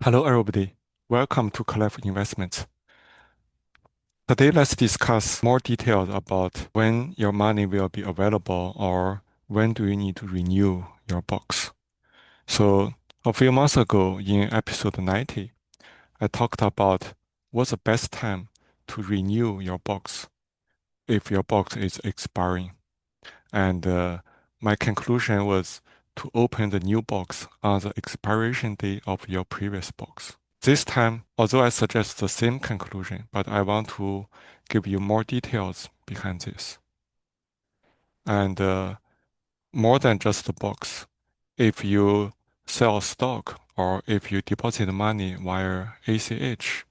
Hello, everybody. Welcome to Clef Investments. Today, let's discuss more details about when your money will be available or when do you need to renew your box. So, a few months ago in episode 90, I talked about what's the best time to renew your box if your box is expiring. And my conclusion was to open the new box on the expiration day of your previous box. This time, although I suggest the same conclusion, but I want to give you more details behind this. And more than just the box, if you sell stock or if you deposit money via ACH,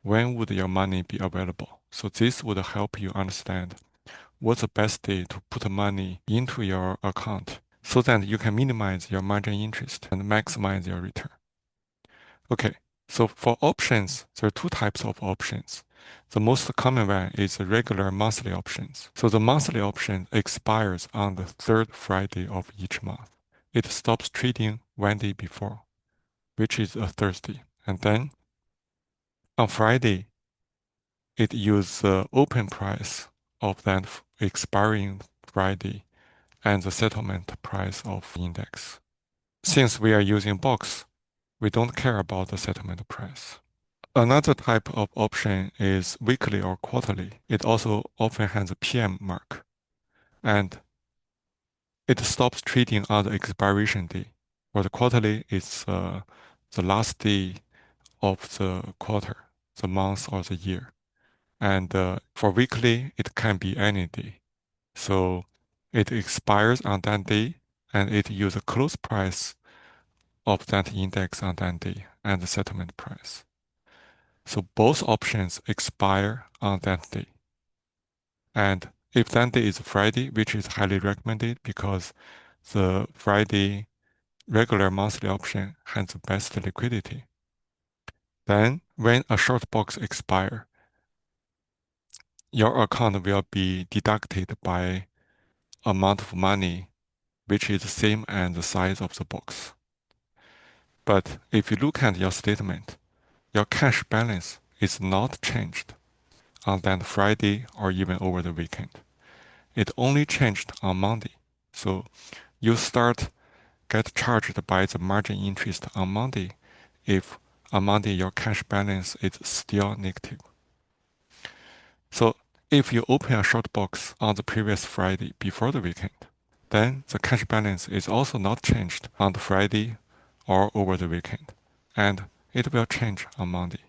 when would your money be available? So this would help you understand what's the best day to put money into your account so that you can minimize your margin interest and maximize your return. Okay, so for options, there are two types of options. The most common one is the regular monthly options. So the monthly option expires on the third Friday of each month. It stops trading one day before, which is a Thursday. And then on Friday, it uses the open price of that expiring Friday and the settlement price of the index. Since we are using box, we don't care about the settlement price. Another type of option is weekly or quarterly. It also often has a PM mark, and it stops trading on the expiration day. For the quarterly, it's the last day of the quarter, the month or the year. And for weekly, it can be any day. So it expires on that day, and it uses a close price of that index on that day and the settlement price. So both options expire on that day. And if that day is Friday, which is highly recommended because the Friday regular monthly option has the best liquidity, then when a short box expires, your account will be deducted by amount of money which is the same as the size of the box. But if you look at your statement, your cash balance is not changed on that Friday or even over the weekend. It only changed on Monday. So you get charged by the margin interest on Monday if on Monday your cash balance is still negative. So if you open a short box on the previous Friday before the weekend, then the cash balance is also not changed on the Friday or over the weekend, and it will change on Monday.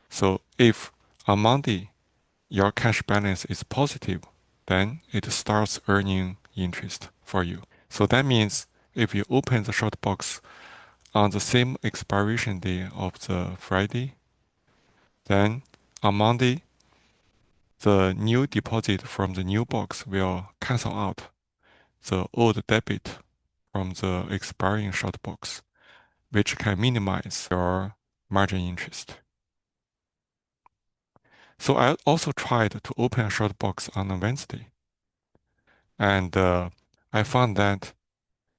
So if on Monday your cash balance is positive, then it starts earning interest for you. So that means if you open the short box on the same expiration day of the Friday, then on Monday, the new deposit from the new box will cancel out the old debit from the expiring short box, which can minimize your margin interest. So I also tried to open a short box on a Wednesday, and I found that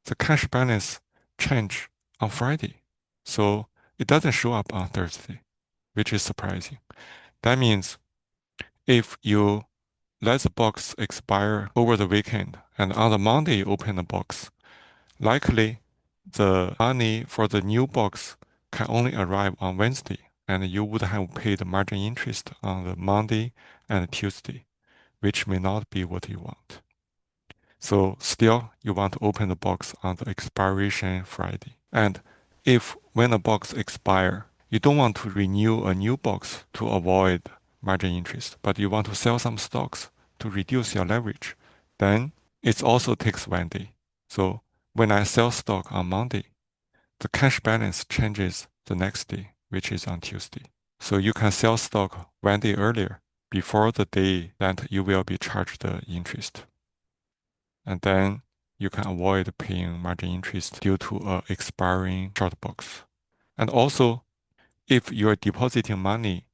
the cash balance change on Friday, so it doesn't show up on Thursday, which is surprising. That means if you let the box expire over the weekend and on the Monday you open the box, likely the money for the new box can only arrive on Wednesday, and you would have paid margin interest on the Monday and Tuesday, which may not be what you want. So still, you want to open the box on the expiration Friday. And if when a box expire, you don't want to renew a new box to avoid margin interest, but you want to sell some stocks to reduce your leverage, then it also takes one day. So when I sell stock on Monday, the cash balance changes the next day, which is on Tuesday. So you can sell stock one day earlier before the day that you will be charged the interest. And then you can avoid paying margin interest due to a expiring short box. And also, if you're depositing money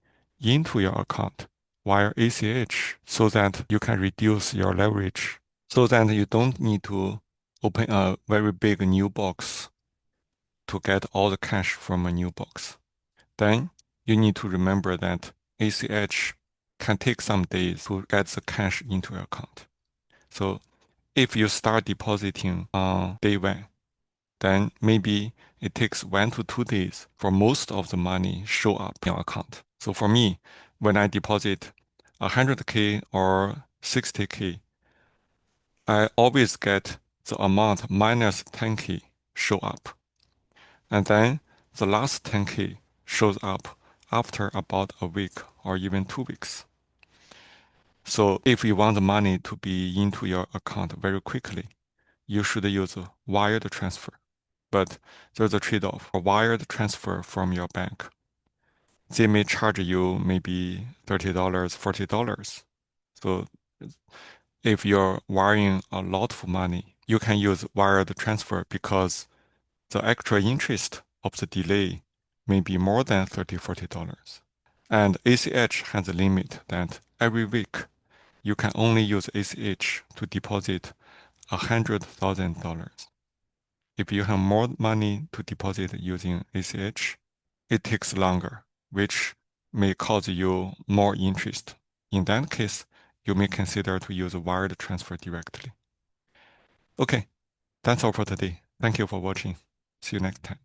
into your account via ACH so that you can reduce your leverage, so that you don't need to open a very big new box to get all the cash from a new box. Then you need to remember that ACH can take some days to get the cash into your account. So if you start depositing on day one, then maybe it takes 1 to 2 days for most of the money show up in your account. So for me, when I deposit 100K or 60K, I always get the amount minus 10K show up. And then the last 10K shows up after about a week or even 2 weeks. So if you want the money to be into your account very quickly, you should use a wired transfer. But there's a trade-off. A wired transfer from your bank, they may charge you maybe $30, $40. So if you're wiring a lot of money, you can use wired transfer because the actual interest of the delay may be more than $30, $40. And ACH has a limit that every week you can only use ACH to deposit $100,000. If you have more money to deposit using ACH, it takes longer, which may cause you more interest. In that case, you may consider to use a wired transfer directly. Okay, that's all for today. Thank you for watching. See you next time.